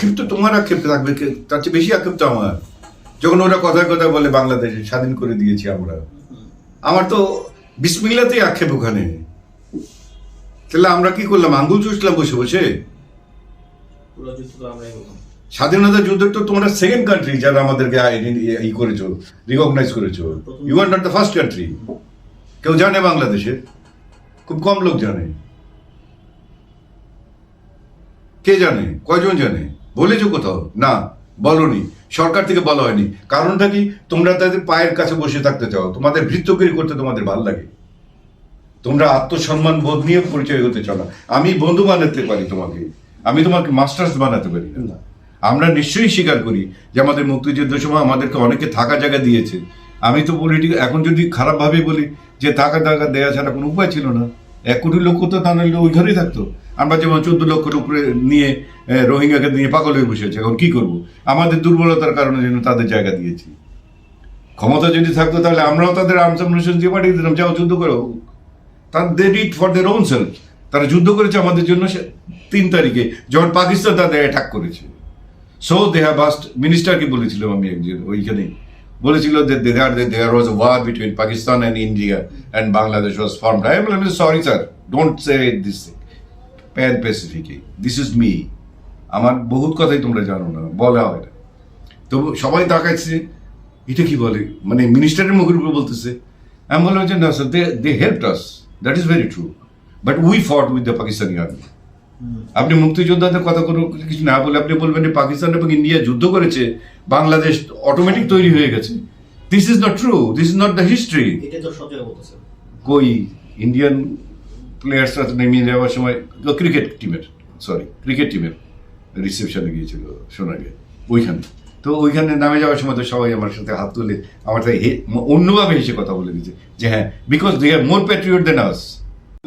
আক্ষেপ তো তোমার আক্ষেপ থাকবে, তার চেয়ে বেশি আক্ষেপ তো আমার। যখন ওরা কথায় কথায় বলে বাংলাদেশ স্বাধীন করে দিয়েছি আমরা, আমার তো বিসমিল্লাতেই আক্ষেপ ওখানে। তাহলে আমরা কি করলাম? আঙ্গুল চুষলাম বসে বসে? স্বাধীনতা যুদ্ধ তো তোমরা সেকেন্ড কান্ট্রি যারা আমাদেরকে ই করেছো, রিকগনাইজ করেছো। You are not the first country. কেউ জানে বাংলাদেশের? খুব কম লোক জানে। কে জানে? কয়জন জানে? বলেছো কোথাও? না, বলনি। সরকার থেকে বলা হয়নি। কারণটা কি? তোমরা তাদের পায়ের কাছে বসে থাকতে চাও, তোমাদের ভৃত্যগিরি করতে তোমাদের ভালো লাগে। তোমরা আত্মসম্মান বোধ নিয়ে পরিচয় হতে চাও না। আমি বন্ধু বানাতে পারি তোমাকে, আমি তোমাকে মাস্টার্স বানাতে পারি না। আমরা নিশ্চয়ই স্বীকার করি যে আমাদের মুক্তিযুদ্ধের সময় আমাদেরকে অনেকে থাকা জায়গা দিয়েছে। আমি তো পলিটিক্যাল এখন যদি খারাপভাবে বলি যে থাকা জায়গা দেওয়া ছাড়া কোনো উপায় ছিল না। 1 কোটি লোক তো তা নাহলে ওই ঘরেই থাকতো। আমরা যেমন 14 লক্ষের উপরে নিয়ে রোহিঙ্গাকে নিয়ে পাগল হয়ে বসেছি। এখন কি করব? আমাদের দুর্বলতার কারণে যেন তাদের জায়গা দিয়েছি। ক্ষমতা যদি থাকতো তাহলে আমরাও তাদের আর্মস অ্যামিউনিশন দিয়ে পাঠিয়ে দিতাম, যাও যুদ্ধ করো। They did for their own self. তারা যুদ্ধ করেছে আমাদের জন্য 3 তারিখে, যখন পাকিস্তান তাদের অ্যাটাক করেছে। সো দে হ্যাভ আস্কড, মিনিস্টারকে বলেছিলাম আমি একজন ওইখানে, বলেছিল যে there was a war between Pakistan and India and Bangladesh was formed. I am sorry sir, don't say this pan Pacific. This is me. আমার বহুত কথাই তোমরা জানো না, বলা হয় না। তো সবাই তাকাইছে, এটা কি বলে, মানে মিনিস্টারের মুখের উপরে বলতেছে। আমি বললাম যে না sir, they helped us, that is very true, but we fought with the Pakistani army. আপনি মুক্তিযোদ্ধাদের কথা কোনো কিছু না বলে আপনি বলবেন যে পাকিস্তান এবং ইন্ডিয়া যুদ্ধ করেছে, বাংলাদেশ অটোমেটিক তৈরি হয়ে গেছে। This is not true, this is not the history. কই ইন্ডিয়ান প্লেয়ার্সরা নেমে যাওয়ার সময় ক্রিকেট টিমের রিসেপশনে গিয়েছিল সোনাগে, ওইখানে তো ওইখানে নামে যাওয়ার সময় তো সবাই আমার সাথে হাত তুলে আমার সাথে অন্যভাবে হেসে কথা বলে দিয়েছে যে হ্যাঁ, because they R more Patriot দেন আস।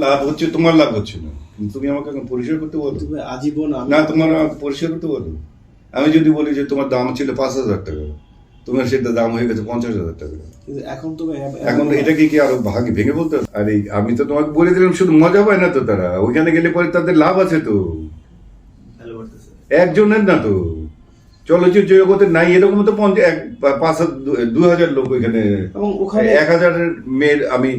লাভ হচ্ছে, তোমার লাভ হচ্ছে না, তুমি আমাকে এখন পরিষ্কার করতে বলো আজীবন না, তোমার আমাকে পরিষ্কার করতে বলো। আমি যদি বলি যে তোমার দাম ছিল 5,000 টাকা, তোমার সেটা দাম হয়ে গেছে 50,000 টাকা, এখন এটা কি আরো ভেঙে বলতে? আরে আমি তো তোমাকে বলে দিলাম, শুধু মজা পায় না তো তারা, ওইখানে গেলে পরে তাদের লাভ আছে তো, একজনের না তো। চলচ্চিত্র জগতের নাই এরকম তো 2,000 লোক ওইখানে, 1,000 মেয়ের, আমি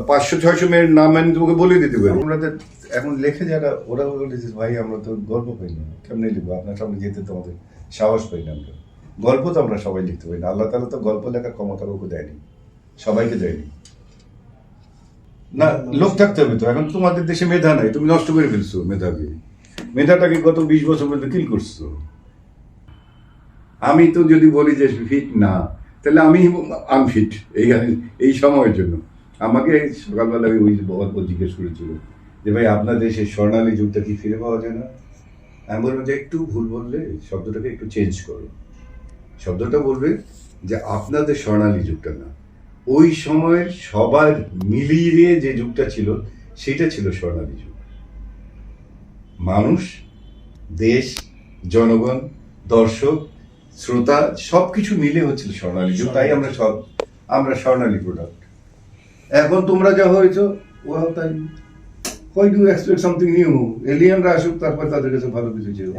500-600 মেয়ের নাম আমি তোমাকে বলে দিতে পারি। আমাদের এখন লেখে যারা, ওরা বলেছে ভাই আমরা তো গল্প পাই না, কেমনি লিখবো, আপনার সামনে যেতে তো আমাদের সাহস পাই না। আমরা গল্প তো আমরা সবাই লিখতে পারি না, আল্লাহ তাআলা তো গল্প লেখার ক্ষমতা ওকে দেয়নি, সবাইকে দেয়নি না। লোক থাকতে হবে তো। এখন তোমাদের দেশে মেধা নাই, তুমি নষ্ট করে ফেলছো মেধাটাকে গত 20 বছর পর্যন্ত কিল করছো। আমি তো যদি বলি যে ফিট না, তাহলে আমি আনফিট এই সময়ের জন্য। আমাকে সকালবেলা ওই গল্প জিজ্ঞেস করেছিল যে ভাই আপনার দেশে স্বর্ণালী যুগটা কি ফিরে পাওয়া যায় না? আমি বললাম যে একটু ভুল বললে শব্দটাকে একটু চেঞ্জ করো, শব্দটা বলবে যে আপনাদের স্বর্ণালী যুগটা না, ওই সময়ের সবার মিলিয়ে যে যুগটা ছিল সেটা ছিল স্বর্ণালী যুগ। মানুষ, দেশ, জনগণ, দর্শক, শ্রোতা সবকিছু মিলে হচ্ছিল স্বর্ণালী যুগ। তাই আমরা স্বর্ণালী প্রোডাক্ট। এখন তোমরা যা হয়েছো তাই, why do you expect something new? এলিয়ানরা আসুক, তারপর তাদের কাছে ভালো কিছু ছিল।